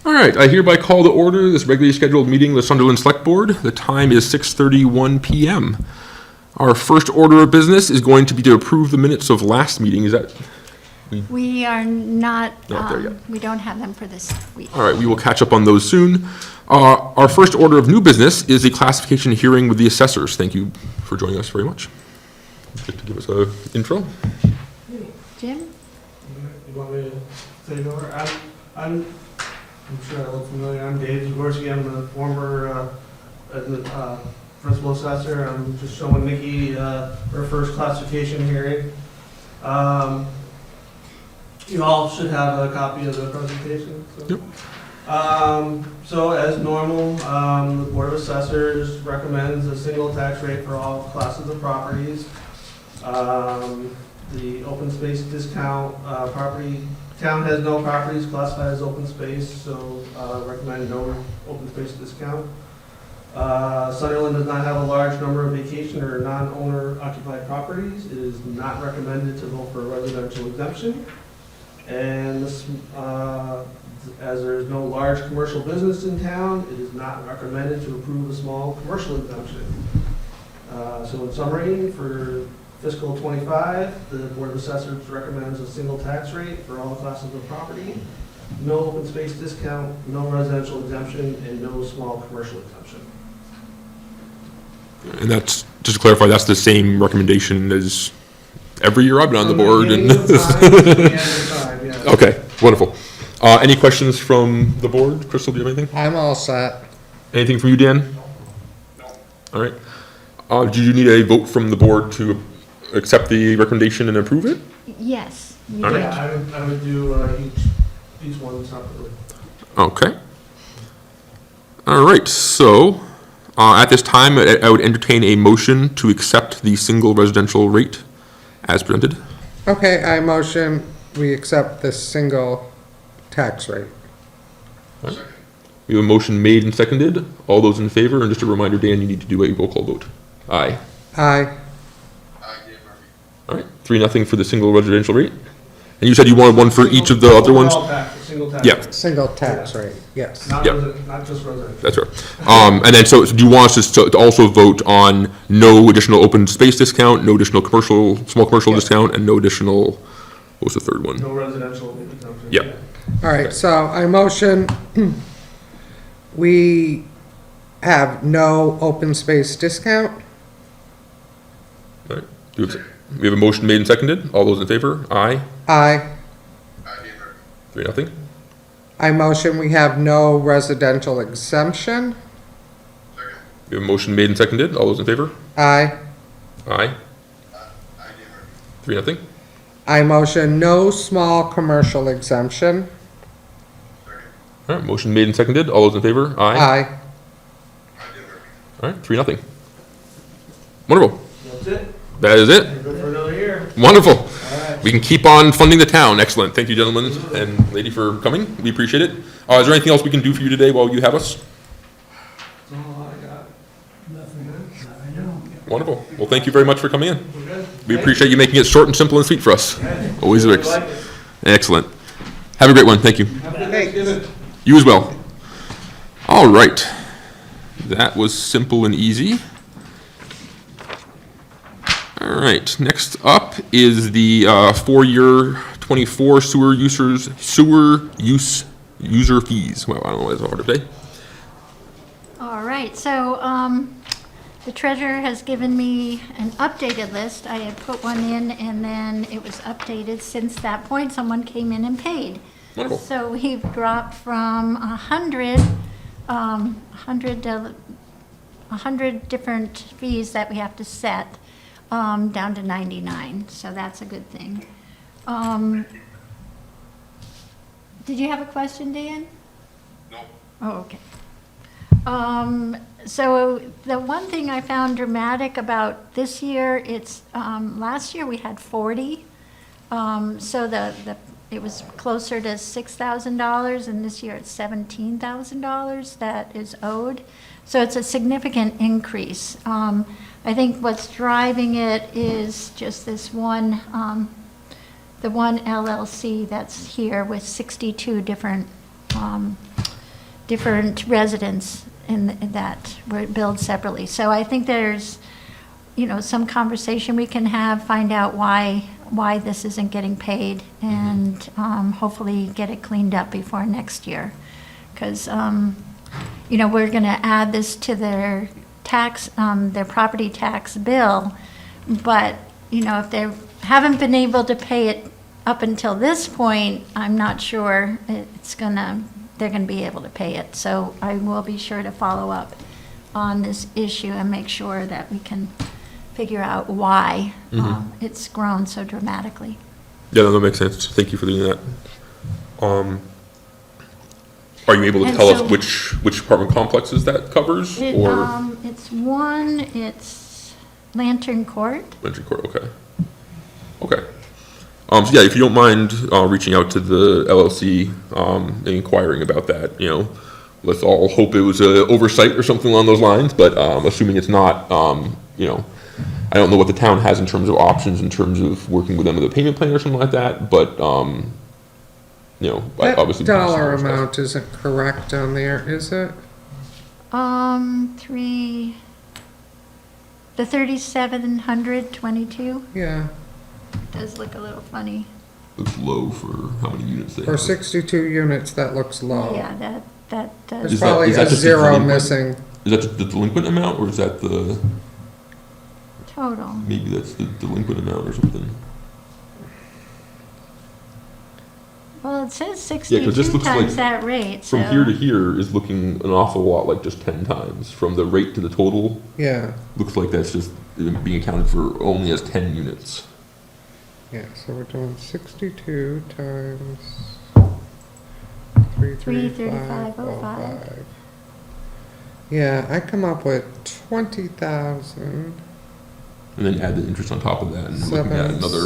All right, I hereby call to order this regularly scheduled meeting of the Sunderland Selectboard. The time is 6:31 p.m. Our first order of business is going to be to approve the minutes of last meeting. Is that? We are not there yet. we don't have them for this week. All right, we will catch up on those soon. Our first order of new business is a classification hearing with the assessors. Thank you for joining us very much. Just to give us an intro. Jim? You want me to take over? I'm sure I look familiar. I'm Dave Zagorski. I'm the former principal assessor. I'm just showing Nikki her first classification hearing. You all should have a copy of the presentation. So. Yep. So as normal, the Board of Assessors recommends a single tax rate for all classes of properties. The open space discount town has no properties classified as open space, so recommend no open space discount. Sunderland does not have a large number of vacation or non-owner occupied properties. It is not recommended to vote for a residential exemption. And this, as there is no large commercial business in town, it is not recommended to approve a small commercial exemption. So in summary, for fiscal 25, the Board of Assessors recommends a single tax rate for all classes of property, no open space discount, no residential exemption, and no small commercial exemption. And that's, just to clarify, that's the same recommendation as every year I've been on the board. Okay, wonderful. Any questions from the board? Crystal, do you have anything? I'm all set. Anything from you, Dan? No. All right. Do you need a vote from the board to accept the recommendation and approve it? Yes. You All did. right. Yeah, I would do each one separately. Okay. All right, so at this time, I would entertain a motion to accept the single residential rate as presented. Okay, I motion we accept this single tax rate. We have a motion made and seconded. All those in favor, and just a reminder, Dan, you need to do a roll call vote. Aye. Aye. All right, 3-0 for the single residential rate. And you said you wanted one for each of the other ones? Single tax. Yeah. Single tax rate, yes. Not Yep. not just residential. That's right. And then, so do you want us to also vote on no additional open space discount, no additional small commercial Yeah. discount, and no additional, what was the third one? No residential exemption. Yeah. All right, so I motion we have no open space discount. All right. We have a motion made and seconded. All those in favor? Aye. Aye. 3-0. I motion we have no residential exemption. We have a motion made and seconded. All those in favor? Aye. Aye. 3-0. I motion no small commercial exemption. All right, motion made and seconded. All those in favor? Aye. Aye. All right, 3-0. Wonderful. That's it. That is it. You're good for another year. Wonderful. All right. We can keep on funding the town. Excellent. Thank you, gentlemen and lady, for coming. We appreciate it. Is there anything else we can do for you today while you have us? That's all I got. Wonderful. Well, thank you very much for coming in. We're good. We appreciate you making it short and simple and sweet for us. Always We works. like it. Excellent. Have a great one. Thank you. Have a good Thanks. Thanksgiving. You as well. All right. That was simple and easy. All right. Next up is the 4-year 24 sewer use user fees. Well, I don't know why it's hard to say. All right, so the treasurer has given me an updated list. I had put one in and then it was updated. Since that point, someone came in and paid. Wonderful. So we've dropped from 100 different fees that we have to set down to 99. So that's a good thing. Did you have a question, Dan? No. Oh, okay. So the one thing I found dramatic about this year, it's, last year we had 40. So it was closer to $6,000 and this year it's $17,000 that is owed. So it's a significant increase. I think what's driving it is just this one, the one LLC that's here with 62 different different residents that were billed separately. So I think there's, some conversation we can have, find out why this isn't getting paid, and hopefully get it cleaned up before next year. Because, we're going to add this to their tax, their property tax bill, but, if they haven't been able to pay it up until this point, I'm not sure they're gonna be able to pay it. So I will be sure to follow up on this issue and make sure that we can figure out why it's grown so dramatically. Yeah, no, that makes sense. Thank you for doing that. Are you able to And tell so- us which apartment complexes that covers, or? It's Lantern Court. Entry court, okay. Okay. So yeah, if you don't mind, reaching out to the LLC, and inquiring about that, let's all hope it was a oversight or something along those lines, but, assuming it's not, I don't know what the town has in terms of options, in terms of working with them with a payment plan or something like that, but, That obviously. dollar amount isn't correct on there, is it? The 3,722 Yeah, does look a little funny. Looks low for how many units they for have. 62 units, that looks low. Yeah, that does. There's Is that- probably is that a just the zero delinquent? missing. Is that the delinquent amount, or is that Total. maybe that's the delinquent amount or something? Well, it says Yeah, 'cause this 62 looks like times that rate, so. From here to here is looking an awful lot like just 10 times. From the rate to the total, Yeah, looks like that's just being accounted for only as 10 units. yeah, so we're doing 62 times 33505. Yeah, I come up with 20,000. And then add the interest on top of that, and we're looking at another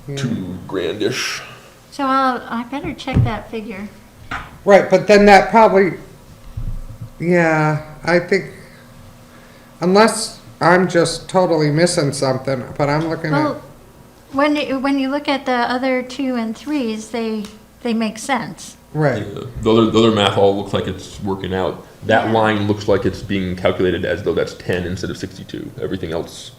Yeah. $2,000-ish. So I better check that figure. Right, but then that probably, yeah, I think, unless I'm just totally missing something, but I'm looking at, Well, when you look at the other 2 and 3s, they make sense. right, The other math all looks like it's working out. That Yeah. line looks like it's being calculated as though that's 10 instead of 62. Everything else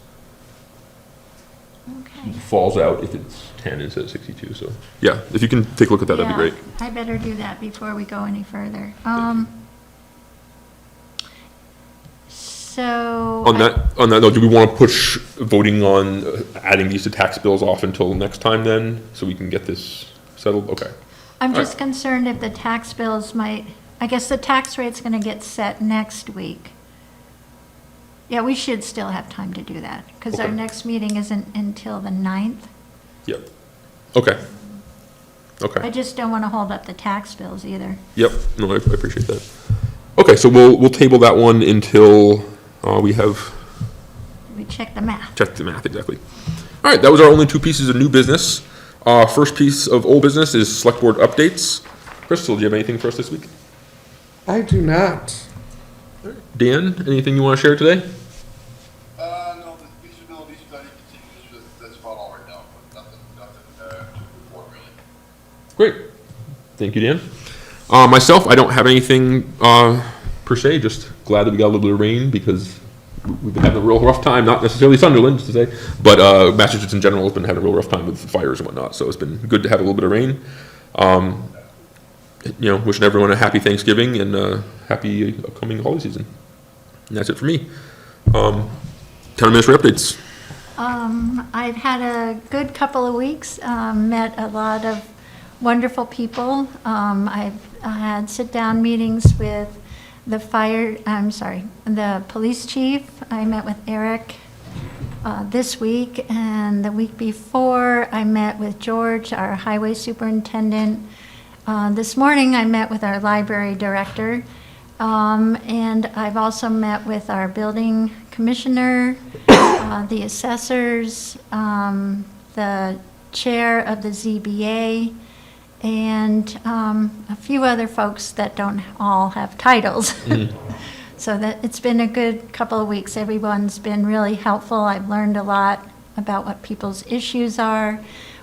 Okay. falls out if it's 10 instead of 62. So yeah, if you can take a look at that, that'd be great. Yeah, I better do that before we go any further. So. On that note, do we want to push voting on adding these to tax bills off until next time then, so we can get this settled? Okay. I'm All just right. concerned if the tax bills I guess the tax rate's gonna get set next week. Yeah, we should still have time to do that, because our Okay. next meeting isn't until the 9th. Yep. Okay. I Okay. just don't wanna hold up the tax bills either. Yep. No, I appreciate that. Okay, so we'll table that one until we have We check the math. checked the math exactly. All right, that was our only 2 pieces of new business. First piece of old business is select board updates. Crystal, do you have anything for us this week? I do not. Dan, anything you want to share today? No, the feasibility study continues, that's about all right now, but nothing to report really. Great. Thank you, Dan. Myself, I don't have anything per se, just glad that we got a little bit of rain because we've been having a real rough time, not necessarily Sunderland, just to say, but Massachusetts in general has been having a real rough time with fires and whatnot, so it's been good to have a little bit of rain. Wishing everyone a happy Thanksgiving and a happy upcoming holiday season. And that's it for me. Town administrator updates. I've had a good couple of weeks, met a lot of wonderful people. I've had sit-down meetings with the police chief. I met with Eric this week, and the week before, I met with George, our highway superintendent. This morning, I met with our library director, and I've also met with our building commissioner, the assessors, the chair of the ZBA, and a few other folks that don't all have titles. So that it's been a good couple of weeks. Everyone's been really helpful. I've learned a lot about what people's issues are.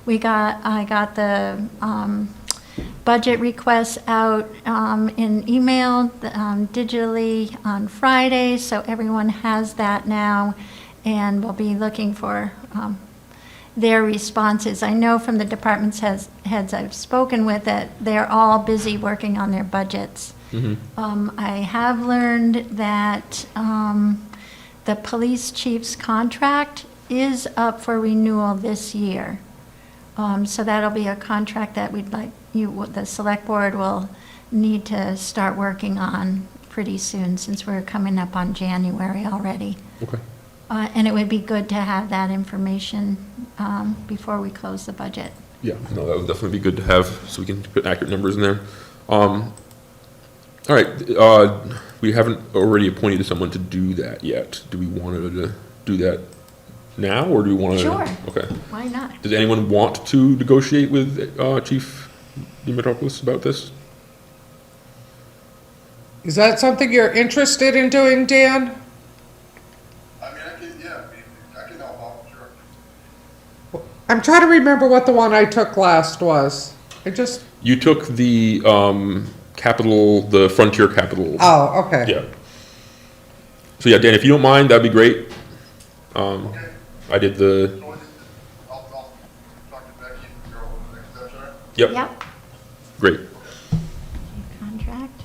I got the budget requests out in email, digitally on Friday, so everyone has that now, and we'll be looking for their responses. I know from the department's heads I've spoken with that they're all busy working on their budgets. I have learned that the police chief's contract is up for renewal this year. So that'll be a contract that we'd like the select board will need to start working on pretty soon, since we're coming up on January already. Okay. And it would be good to have that information before we close the budget. Yeah, no, that would definitely be good to have, so we can put accurate numbers in there. All right, we haven't already appointed someone to do that yet. Do we want to do that now, or do we want to? Sure. Okay. Why not? Does anyone want to negotiate with Chief Dimitropoulos about this? Is that something you're interested in doing, Dan? I mean, I can help out, sure. I'm trying to remember what the one I took last was. You took the capital, the Frontier Capital. Oh, okay. Yeah. So yeah, Dan, if you don't mind, that'd be great. Okay. I did the, So I'll talk to Becky and figure out what the next steps are. Yep. great. Contract.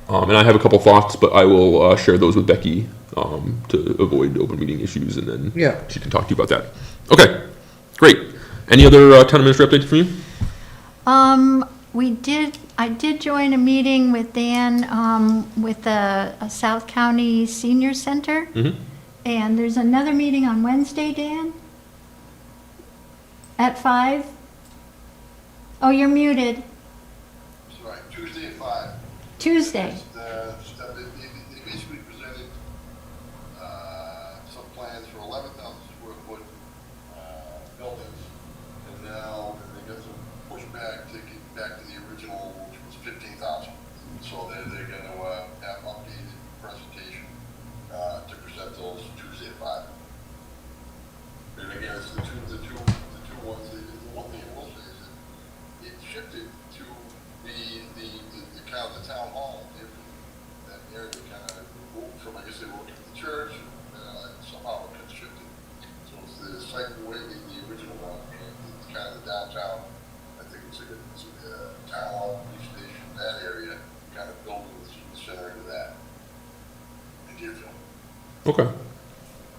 And I have a couple thoughts, but I will share those with Becky to avoid open meeting issues, and then Yeah. she can talk to you about that. Okay, great. Any other town administrator updates from you? I did join a meeting with Dan with the South County Senior Center. And there's another meeting on Wednesday, Dan? At 5? Oh, you're muted. Sorry, Tuesday at 5. Tuesday. They basically presented some plans for 11,000 square foot buildings, and now they got some pushback to get back to the original, which was 15,000. So they're going to have updated presentation to present those Tuesday at 5. And again, it's the two ones. The one thing I will say is that it shifted to the kind of the town hall, that area kind of moved from, I guess they were looking at the church, somehow it got shifted. So it's the site away, the original one, and it's kind of the downtown, I think it's a town hall, police station, that area, kind of building the center into that. In Deerfield. Okay.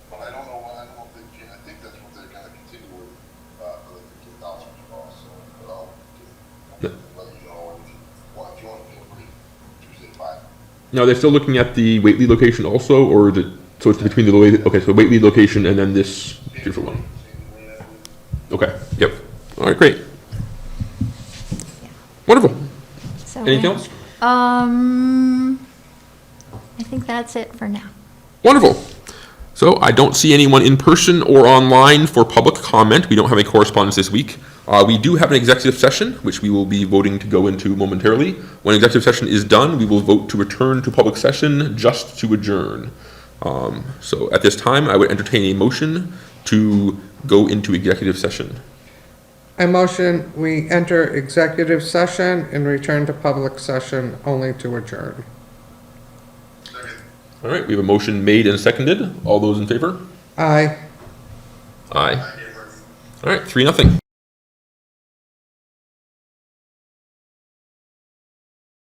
But I don't know if they can, I think that's what they're gonna continue with, for the 15,000 cost, so, but I'll let you know if you want to feel free, Tuesday at 5. Now, they're still looking at the Whately location also, or is it, so it's between the Whately, okay, so Whately location and then this different one? Okay, yep. All right, great. Wonderful. So Anything else? I think that's it for now. Wonderful. So I don't see anyone in person or online for public comment. We don't have any correspondence this week. We do have an executive session, which we will be voting to go into momentarily. When executive session is done, we will vote to return to public session just to adjourn. So at this time, I would entertain a motion to go into executive session. I motion we enter executive session and return to public session only to adjourn. Second. All right, we have a motion made and seconded. All those in favor? Aye. Aye. All right, 3-0.